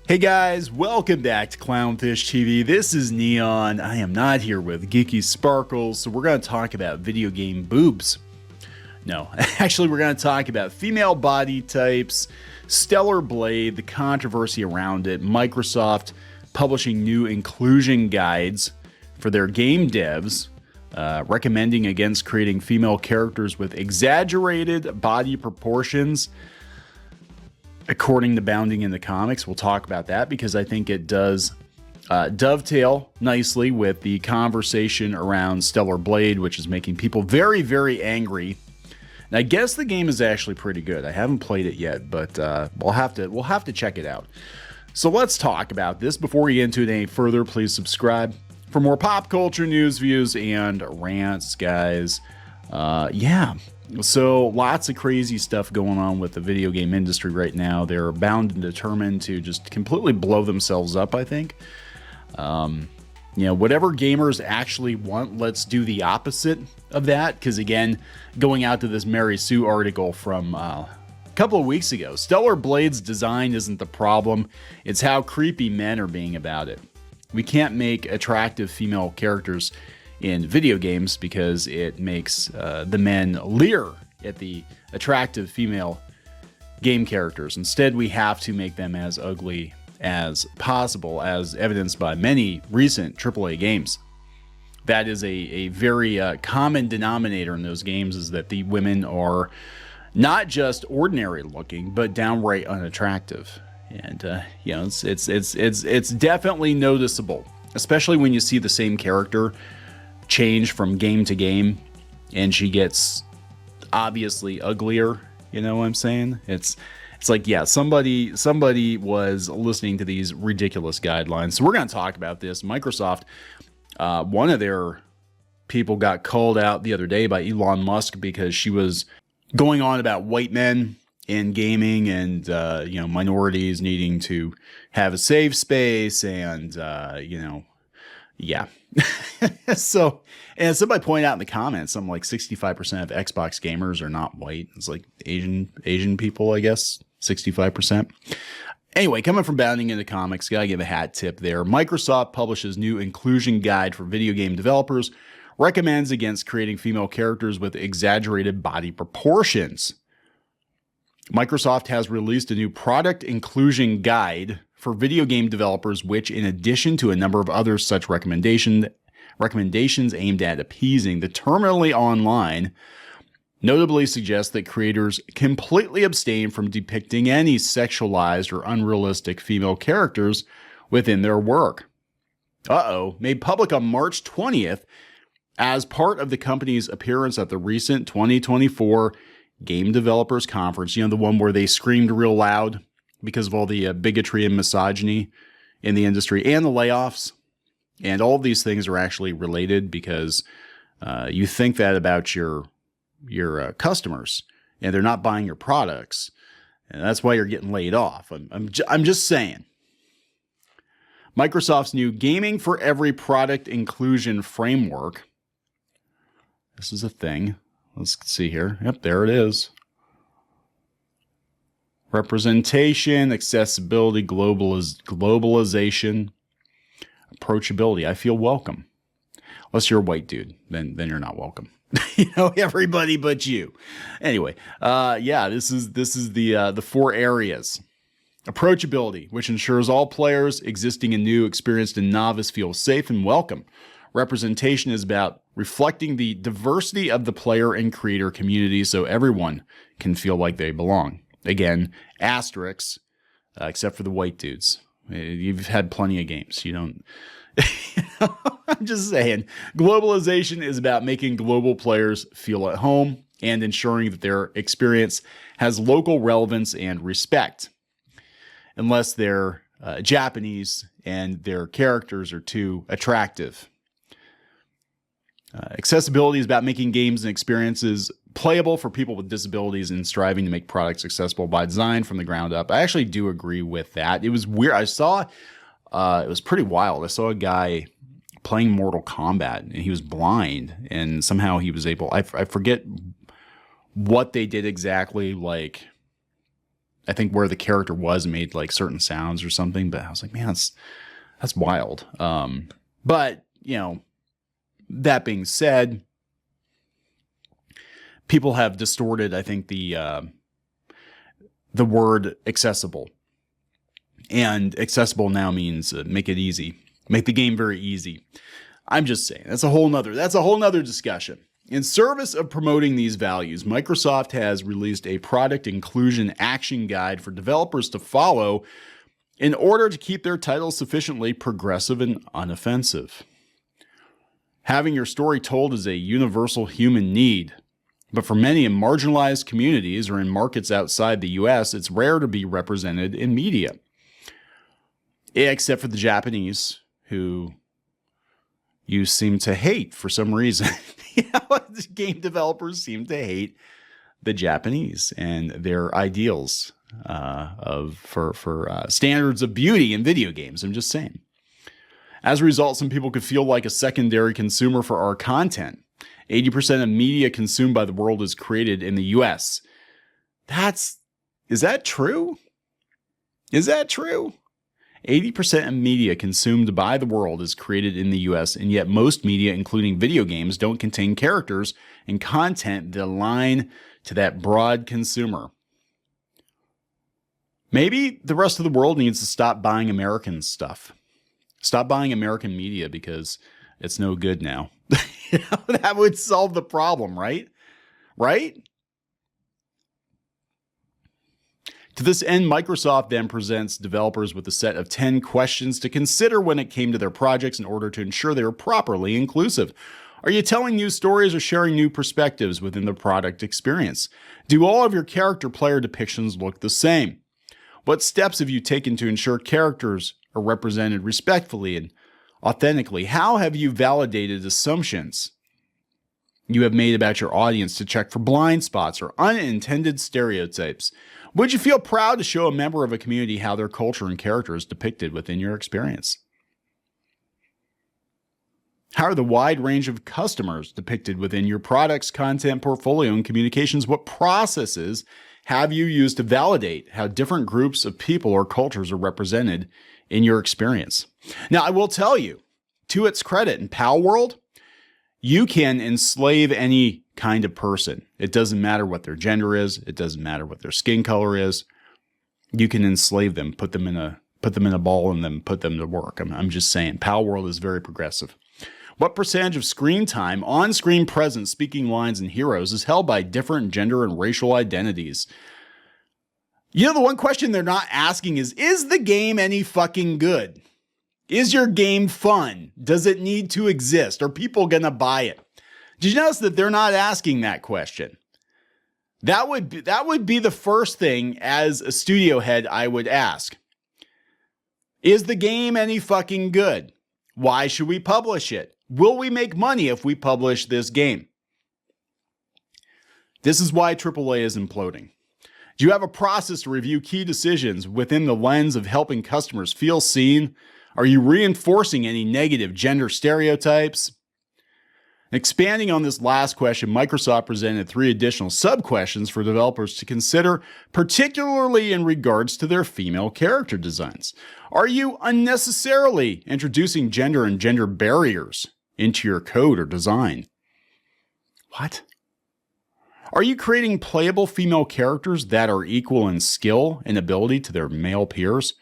Hey guys, welcome back to Clownfish TV. This is Kneon. I am not here with Geeky Sparkles, so we're going to talk about video game boobs. No, actually we're going to talk about female body types, Stellar Blade, the controversy around it, Microsoft publishing new inclusion guides for their game devs, recommending against creating female characters with exaggerated body proportions, according to Bounding in the Comics. We'll talk about that because I think it does dovetail nicely with the conversation around Stellar Blade, which is making people very, very angry. And I guess the game is actually pretty good. I haven't played it yet, but we'll have to check it out. So let's talk about this. Before we get into it any further, please subscribe for more pop culture news, views, and rants, guys. Yeah. So lots of crazy stuff going on with the video game industry right now. They're bound and determined to just completely blow themselves up, I think. Whatever gamers actually want, let's do the opposite of that. Because again, going out to this Mary Sue article from a couple of weeks ago, Stellar Blade's design isn't the problem. It's how creepy men are being about it. We can't make attractive female characters in video games because it makes the men leer at the attractive female game characters. Instead, we have to make them as ugly as possible, as evidenced by many recent AAA games. That is a very common denominator in those games, is that the women are not just ordinary looking, but downright unattractive. And it's definitely noticeable, especially when you see the same character change from game to game and she gets obviously uglier. You know what I'm saying? It's like, yeah, somebody was listening to these ridiculous guidelines. So we're going to talk about this. Microsoft, one of their people got called out the other day by Elon Musk because she was going on about white men in gaming and minorities needing to have a safe space and yeah. So, and somebody pointed out in the comments, something like 65% of Xbox gamers are not white. It's like Asian people, I guess, 65%. Anyway, coming from Bounding in the Comics, gotta give a hat tip there. Microsoft publishes new inclusion guide for video game developers, recommends against creating female characters with exaggerated body proportions. Microsoft has released a new product inclusion guide for video game developers, which, in addition to a number of other such recommendations aimed at appeasing the terminally online, notably suggests that creators completely abstain from depicting any sexualized or unrealistic female characters within their work. Made public on March 20th as part of the company's appearance at the recent 2024 Game Developers Conference, the one where they screamed real loud because of all the bigotry and misogyny in the industry and the layoffs. And all of these things are actually related because you think that about your customers and they're not buying your products. And that's why you're getting laid off. I'm just saying. Microsoft's new Gaming for Every Product Inclusion Framework. This is a thing. Let's see here. Yep, there it is. Representation, accessibility, globalization, approachability. I feel welcome. Unless you're a white dude, then you're not welcome. Everybody but you. Anyway, this is the four areas. Approachability, which ensures all players, existing and new, experienced and novice, feel safe and welcome. Representation is about reflecting the diversity of the player and creator community so everyone can feel like they belong. Again, asterisks, except for the white dudes. You've had plenty of games. You don't... I'm just saying. Globalization is about making global players feel at home and ensuring that their experience has local relevance and respect. Unless they're Japanese and their characters are too attractive. Accessibility is about making games and experiences playable for people with disabilities and striving to make products accessible by design from the ground up. I actually do agree with that. It was weird. I saw, it was pretty wild. I saw a guy playing Mortal Kombat and he was blind and somehow he was able, I forget what they did exactly. Like, I think where the character was made like certain sounds or something, but I was like, man, that's wild. But, you know, that being said, people have distorted, I think, the word accessible. And accessible now means make it easy. Make the game very easy. I'm just saying, that's a whole nother discussion. In service of promoting these values, Microsoft has released a product inclusion action guide for developers to follow in order to keep their titles sufficiently progressive and unoffensive. Having your story told is a universal human need, but for many in marginalized communities or in markets outside the US, it's rare to be represented in media. Except for the Japanese, who you seem to hate for some reason. Game developers seem to hate the Japanese and their ideals for standards of beauty in video games. I'm just saying. As a result, some people could feel like a secondary consumer for our content. 80% of media consumed by the world is created in the US. Is that true? Is that true? 80% of media consumed by the world is created in the US, and yet most media, including video games, don't contain characters and content that align to that broad consumer. Maybe the rest of the world needs to stop buying American stuff. Stop buying American media because it's no good now. That would solve the problem, right? Right? To this end, Microsoft then presents developers with a set of 10 questions to consider when it came to their projects in order to ensure they are properly inclusive. Are you telling new stories or sharing new perspectives within the product experience? Do all of your character player depictions look the same? What steps have you taken to ensure characters are represented respectfully and authentically? How have you validated assumptions you have made about your audience to check for blind spots or unintended stereotypes? Would you feel proud to show a member of a community how their culture and character is depicted within your experience? How are the wide range of customers depicted within your products, content, portfolio, and communications? What processes have you used to validate how different groups of people or cultures are represented in your experience? Now, I will tell you, to its credit, in Pal World, you can enslave any kind of person. It doesn't matter what their gender is. It doesn't matter what their skin color is. You can enslave them, put them in a ball, and then put them to work. I'm just saying, Pal World is very progressive. What percentage of screen time, on-screen presence, speaking lines, and heroes is held by different gender and racial identities? You know, the one question they're not asking is the game any fucking good? Is your game fun? Does it need to exist? Are people going to buy it? Did you notice that they're not asking that question? That would be the first thing as a studio head I would ask. Is the game any fucking good? Why should we publish it? Will we make money if we publish this game? This is why AAA is imploding. Do you have a process to review key decisions within the lens of helping customers feel seen? Are you reinforcing any negative gender stereotypes? Expanding on this last question, Microsoft presented 3 additional sub-questions for developers to consider, particularly in regards to their female character designs. Are you unnecessarily introducing gender and gender barriers into your code or design? What? Are you creating playable female characters that are equal in skill and ability to their male peers?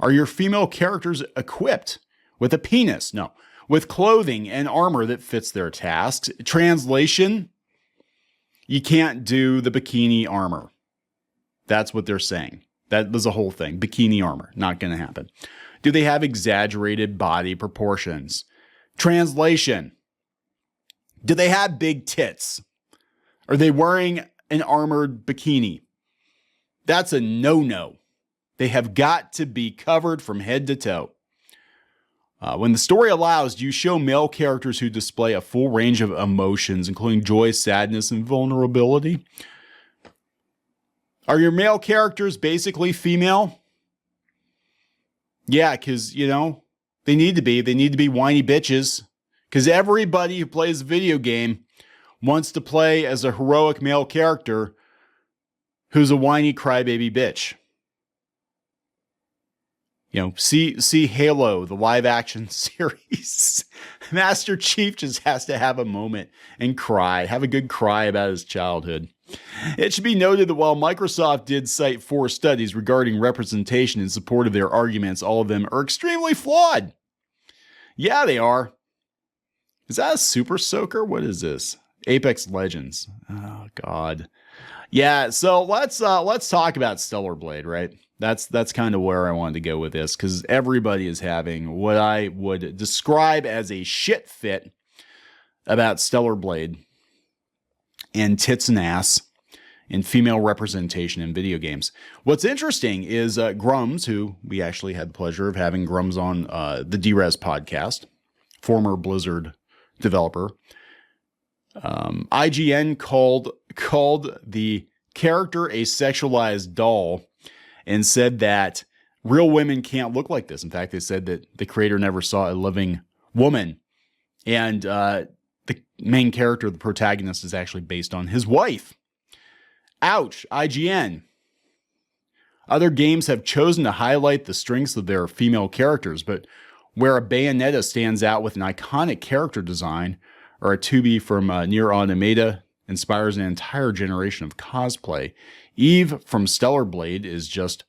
Are your female characters equipped with a penis? No. With clothing and armor that fits their tasks? Translation, you can't do the bikini armor. That's what they're saying. That was the whole thing. Bikini armor, not going to happen. Do they have exaggerated body proportions? Translation, do they have big tits? Are they wearing an armored bikini? That's a no-no. They have got to be covered from head to toe. When the story allows, do you show male characters who display a full range of emotions, including joy, sadness, and vulnerability? Are your male characters basically female? Yeah, because, you know, they need to be. They need to be whiny bitches. Because everybody who plays a video game wants to play as a heroic male character who's a whiny crybaby bitch. See Halo, the live action series. Master Chief just has to have a moment and cry, have a good cry about his childhood. It should be noted that while Microsoft did cite 4 studies regarding representation in support of their arguments, all of them are extremely flawed. Yeah, they are. Is that a Super Soaker? What is this? Apex Legends. Oh God. Yeah, so let's talk about Stellar Blade, right? That's kind of where I wanted to go with this, because everybody is having what I would describe as a shit fit about Stellar Blade and tits and ass and female representation in video games. What's interesting is Grums, who we actually had the pleasure of having Grums on the D-Res podcast, former Blizzard developer. IGN called the character a sexualized doll and said that real women can't look like this. In fact, they said that the creator never saw a living woman. And the main character, the protagonist, is actually based on his wife. Ouch, IGN. Other games have chosen to highlight the strengths of their female characters, but where a Bayonetta stands out with an iconic character design, or a 2B from Nier Automata inspires an entire generation of cosplay, Eve from Stellar Blade is just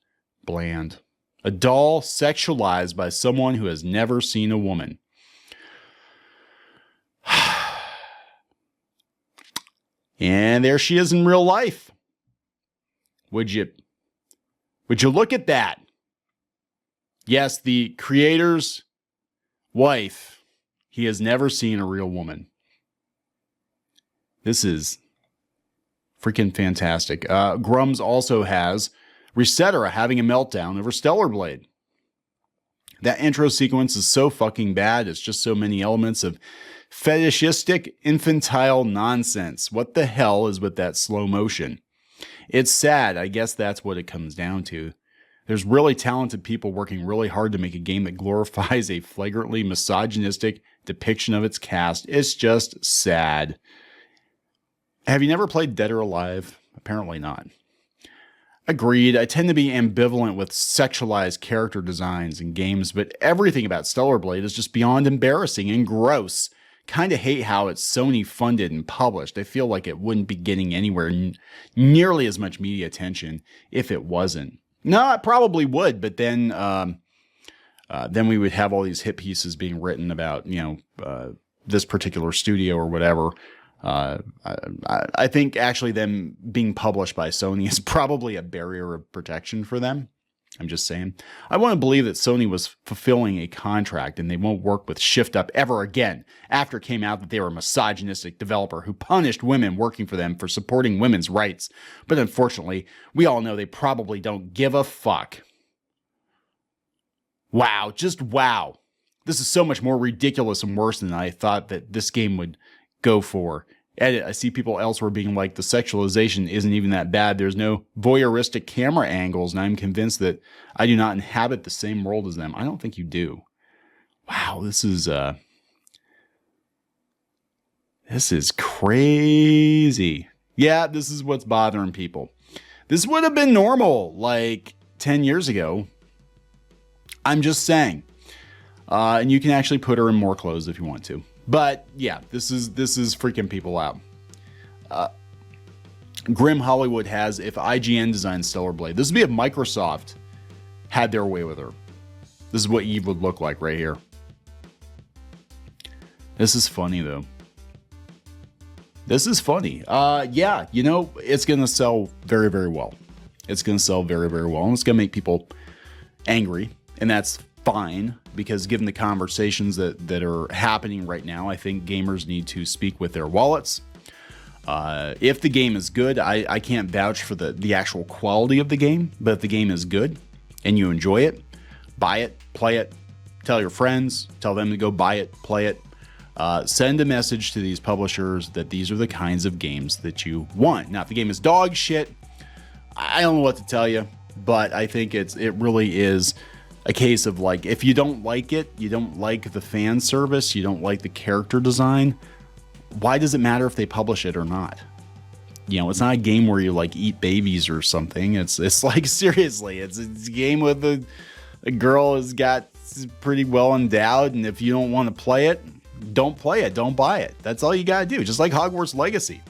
bland. A doll sexualized by someone who has never seen a woman. And there she is in real life. Would you look at that? Yes, the creator's wife. He has never seen a real woman. This is freaking fantastic. Grums also has Resetera having a meltdown over Stellar Blade. That intro sequence is so fucking bad. It's just so many elements of fetishistic, infantile nonsense. What the hell is with that slow motion? It's sad. I guess that's what it comes down to. There's really talented people working really hard to make a game that glorifies a flagrantly misogynistic depiction of its cast. It's just sad. Have you never played Dead or Alive? Apparently not. Agreed, I tend to be ambivalent with sexualized character designs in games, but everything about Stellar Blade is just beyond embarrassing and gross. Kind of hate how it's Sony funded and published. I feel like it wouldn't be getting anywhere nearly as much media attention if it wasn't. No, it probably would, but then we would have all these hit pieces being written about, this particular studio or whatever. I think actually them being published by Sony is probably a barrier of protection for them. I'm just saying. I want to believe that Sony was fulfilling a contract and they won't work with Shift Up ever again after it came out that they were a misogynistic developer who punished women working for them for supporting women's rights. But unfortunately, we all know they probably don't give a fuck. Wow, just wow. This is so much more ridiculous and worse than I thought that this game would go for. Edit, I see people elsewhere being like, the sexualization isn't even that bad. There's no voyeuristic camera angles, and I'm convinced that I do not inhabit the same world as them. I don't think you do. Wow, this is crazy. Yeah, this is what's bothering people. This would have been normal like 10 years ago. I'm just saying. And you can actually put her in more clothes if you want to. But yeah, this is freaking people out. Grim Hollywood has, if IGN designed Stellar Blade, this would be if Microsoft had their way with her. This is what Eve would look like right here. This is funny though. This is funny. Yeah, it's going to sell very, very well. It's going to sell very, very well. And it's going to make people angry. And that's fine, because given the conversations that are happening right now, I think gamers need to speak with their wallets. If the game is good, I can't vouch for the actual quality of the game, but if the game is good and you enjoy it, buy it, play it, tell your friends, tell them to go buy it, play it. Send a message to these publishers that these are the kinds of games that you want. Now, if the game is dog shit, I don't know what to tell you, but I think it really is a case of like, if you don't like it, you don't like the fan service, you don't like the character design, why does it matter if they publish it or not? It's not a game where you like eat babies or something. It's like, seriously, it's a game with The girl has got pretty well endowed, and if you don't want to play it, don't play it. Don't buy it. That's all you got to do. Just like Hogwarts Legacy.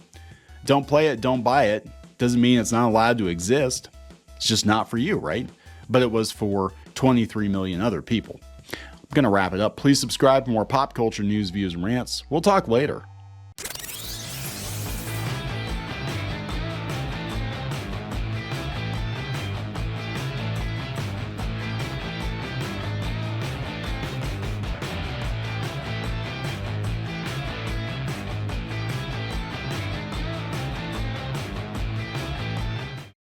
Don't play it. Don't buy it. Doesn't mean it's not allowed to exist. It's just not for you, right? But it was for 23 million other people. I'm going to wrap it up. Please subscribe for more pop culture news, views, and rants. We'll talk later.